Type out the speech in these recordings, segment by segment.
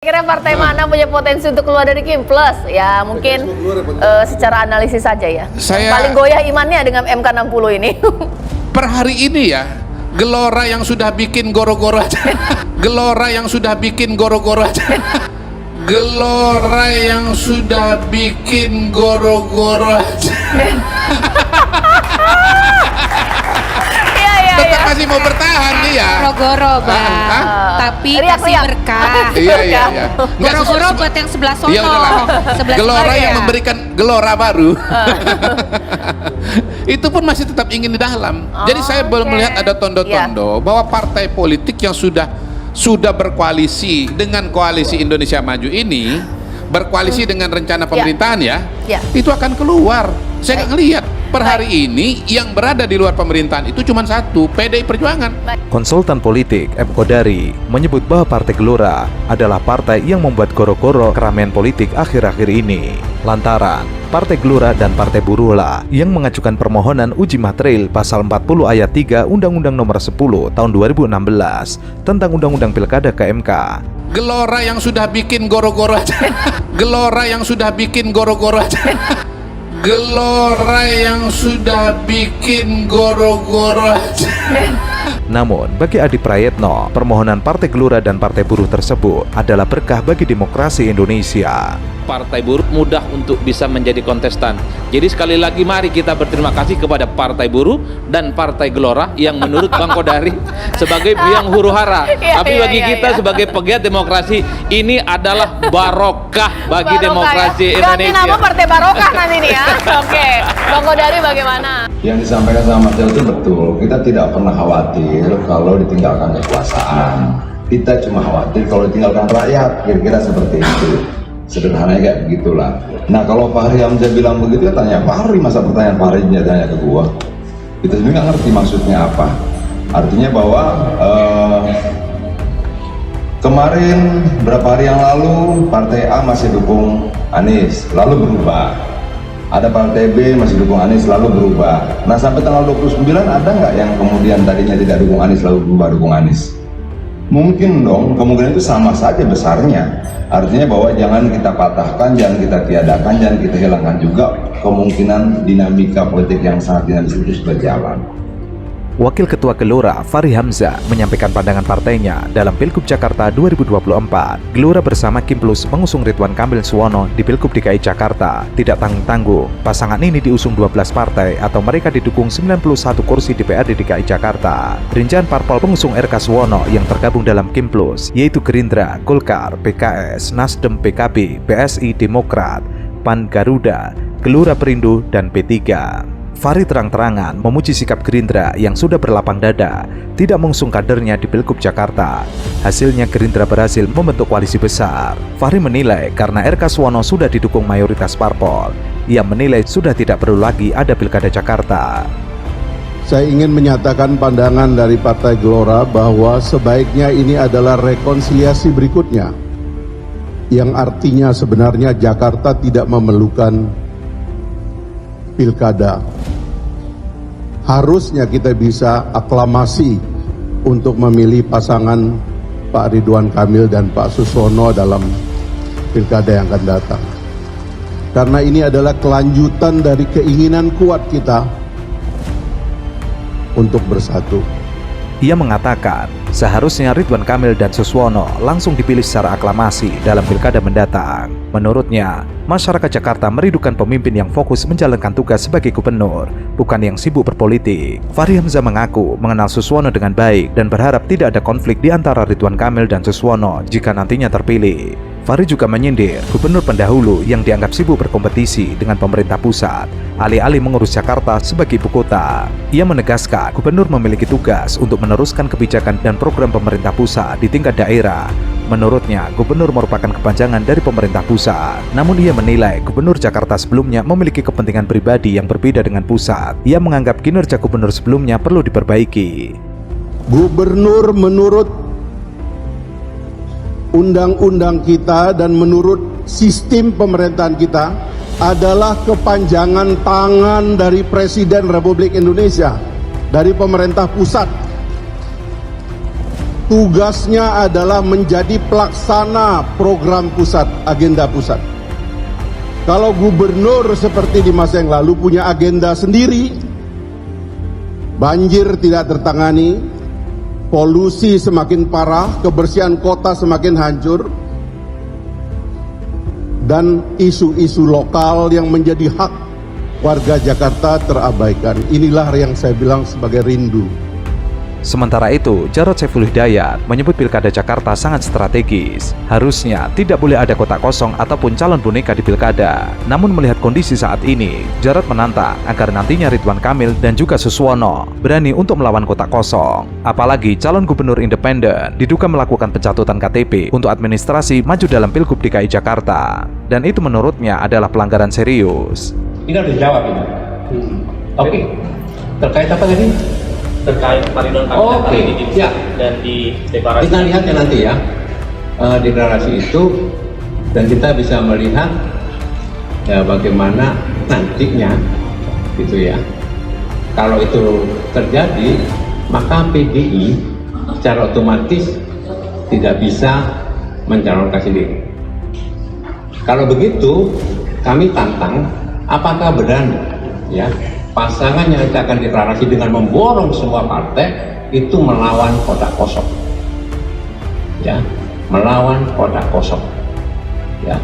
Kira partai mana punya potensi untuk keluar dari Kim Plus? Ya mungkin secara analisis saja ya. Saya paling goyah imannya dengan MK 60 ini. per hari ini ya, Gelora yang sudah bikin goro-goro aja. Gelora yang sudah bikin goro-goro aja. Gelora yang sudah bikin goro-goro aja. Tetap masih mau bertahan dia. Goro-goro, Bang. Tapi kasih berkah. Iya. Goro-goro buat yang sebelah sono. Iya, Sebelah Gelora sono yang ya. memberikan gelora baru. Itu pun masih tetap ingin di dalam. Jadi saya belum melihat ada tondo-tondo bahwa partai politik yang sudah berkoalisi dengan koalisi Indonesia Maju ini, berkoalisi dengan rencana pemerintahan itu akan keluar. Saya nggak ngelihat per hari ini yang berada di luar pemerintahan itu cuma satu, PDI Perjuangan. Konsultan politik M. Kodari menyebut bahwa Partai Gelora adalah partai yang membuat goro-goro keramaian politik akhir-akhir ini. Lantaran Partai Gelora dan Partai Buruhlah yang mengajukan permohonan uji materil pasal 40 ayat 3 Undang-Undang Nomor 10 Tahun 2016 tentang Undang-Undang Pilkada ke MK. Gelora yang sudah bikin goro-goro aja. Gelora yang sudah bikin goro-goro aja. Gelora yang sudah bikin goro-goro aja. Namun, bagi Adi Prayetno, permohonan Partai Gelora dan Partai Buruh tersebut adalah berkah bagi demokrasi Indonesia. Partai Buruh mudah untuk bisa menjadi kontestan. Jadi sekali lagi mari kita berterima kasih kepada Partai Buruh dan Partai Gelora yang menurut Bang Kodari sebagai biang huru hara. Tapi bagi kita sebagai pegiat demokrasi ini adalah barokah bagi demokrasi Indonesia. Ganti nama Partai Barokah nanti nih ya. Oke, Bang Kodari bagaimana? Yang disampaikan sama Mas Del itu betul. Kita tidak pernah khawatir kalau ditinggalkan kekuasaan. Kita cuma khawatir kalau ditinggalkan rakyat. Kira-kira seperti itu. Sederhananya kayak begitulah. Nah kalau Fahri Hamzah bilang begitu ya tanya Fahri, masa pertanyaan Fahri tanya ke gua. Kita sendiri nggak ngerti maksudnya apa. Artinya bahwa kemarin berapa hari yang lalu Partai A masih dukung Anies, lalu berubah. Ada Partai B masih dukung Anies, lalu berubah. Nah sampai tanggal 29 ada nggak yang kemudian tadinya tidak dukung Anies lalu berubah dukung Anies? Mungkin dong, kemungkinan itu sama saja besarnya. Artinya bahwa jangan kita patahkan, jangan kita tiadakan, jangan kita hilangkan juga kemungkinan dinamika politik yang sangat dinamis itu berjalan. Wakil Ketua Gelora Fahri Hamzah menyampaikan pandangan partainya dalam Pilgub Jakarta 2024. Gelora bersama Kim Plus mengusung Ridwan Kamil Suwono di Pilgub DKI Jakarta. Tidak tanggung-tanggung, pasangan ini diusung 12 partai atau mereka didukung 91 kursi DPRD DKI Jakarta. Rincian parpol pengusung RK Suwono yang tergabung dalam Kim Plus yaitu Gerindra, Golkar, PKS, Nasdem, PKB, PSI, Demokrat, PAN, Garuda, Gelora Perindo, dan P3. Fahri terang-terangan memuji sikap Gerindra yang sudah berlapang dada, tidak mengusung kadernya di Pilgub Jakarta. Hasilnya Gerindra berhasil membentuk koalisi besar. Fahri menilai karena RK Suwono sudah didukung mayoritas parpol. Ia menilai sudah tidak perlu lagi ada Pilkada Jakarta. Saya ingin menyatakan pandangan dari Partai Gelora bahwa sebaiknya ini adalah rekonsiliasi berikutnya, yang artinya sebenarnya Jakarta tidak memerlukan Pilkada. Harusnya kita bisa aklamasi untuk memilih pasangan Pak Ridwan Kamil dan Pak Susono dalam Pilkada yang akan datang. Karena ini adalah kelanjutan dari keinginan kuat kita untuk bersatu. Ia mengatakan, seharusnya Ridwan Kamil dan Suswono langsung dipilih secara aklamasi dalam pilkada mendatang. Menurutnya, masyarakat Jakarta merindukan pemimpin yang fokus menjalankan tugas sebagai gubernur, bukan yang sibuk berpolitik. Fahri Hamzah mengaku mengenal Suswono dengan baik dan berharap tidak ada konflik di antara Ridwan Kamil dan Suswono jika nantinya terpilih. Fahri juga menyindir gubernur pendahulu yang dianggap sibuk berkompetisi dengan pemerintah pusat, alih-alih mengurus Jakarta sebagai ibu kota. Ia menegaskan gubernur memiliki tugas untuk meneruskan kebijakan dan program pemerintah pusat di tingkat daerah. Menurutnya, gubernur merupakan kepanjangan dari pemerintah pusat. Namun ia menilai gubernur Jakarta sebelumnya memiliki kepentingan pribadi yang berbeda dengan pusat. Ia menganggap kinerja gubernur sebelumnya perlu diperbaiki. Gubernur menurut undang-undang kita dan menurut sistem pemerintahan kita adalah kepanjangan tangan dari Presiden Republik Indonesia, dari pemerintah pusat. tugasnya adalah menjadi pelaksana program pusat, agenda pusat. Kalau gubernur seperti di masa yang lalu punya agenda sendiri, banjir tidak tertangani, polusi semakin parah, kebersihan kota semakin hancur, dan isu-isu lokal yang menjadi hak warga Jakarta terabaikan. Inilah yang saya bilang sebagai rindu. Sementara itu, Jarod Saiful Hidayat menyebut Pilkada Jakarta sangat strategis. Harusnya tidak boleh ada kotak kosong ataupun calon boneka di Pilkada. Namun melihat kondisi saat ini, Jarod menantang agar nantinya Ridwan Kamil dan juga Suswono berani untuk melawan kotak kosong. Apalagi calon gubernur independen diduga melakukan pencatutan KTP untuk administrasi maju dalam Pilgub DKI Jakarta. Dan itu menurutnya adalah pelanggaran serius. Ini harus dijawab ini. Oke. Terkait apa tadi? Terkait Pak Ridwan Kamil hari ini ya. Dan di deklarasi. Kita lihat ya nanti ya deklarasi itu, dan kita bisa melihat ya bagaimana nantinya gitu ya. Kalau itu terjadi, maka PDI secara otomatis tidak bisa mencalonkan sendiri. Kalau begitu, kami tantang apakah berani ya pasangan yang akan deklarasi dengan memborong semua partai itu melawan kotak kosong, ya, melawan kotak kosong, ya.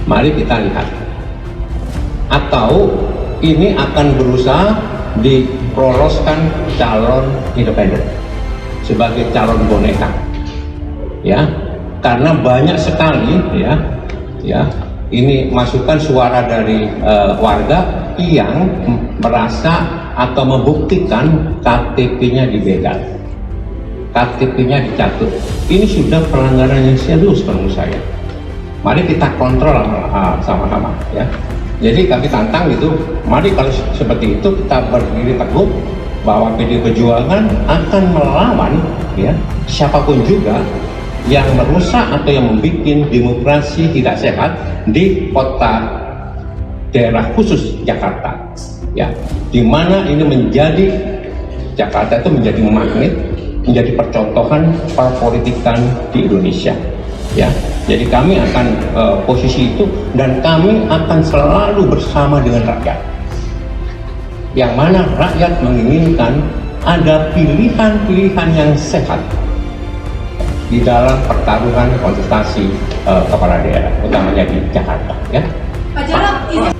Mari kita lihat. Atau ini akan berusaha diproloskan calon independen sebagai calon boneka, ya, karena banyak sekali, ya. Ini masukan suara dari warga yang merasa atau membuktikan KTP-nya dibegal, KTP-nya dicatut. Ini sudah pelanggaran yang serius menurut saya. Mari kita kontrol sama-sama, ya. Jadi kami tantang gitu, mari kalau seperti itu kita berdiri teguh bahwa PDI Perjuangan akan melawan, ya, siapapun juga yang merusak atau yang membuat demokrasi tidak sehat di kota daerah khusus Jakarta, ya, di mana ini menjadi Jakarta itu menjadi magnet, menjadi percontohan perpolitikan di Indonesia, ya. Jadi kami akan posisi itu, dan kami akan selalu bersama dengan rakyat, yang mana rakyat menginginkan ada pilihan-pilihan yang sehat di dalam pertarungan kontestasi kepala daerah, utamanya di Jakarta, ya. Pak Jarod,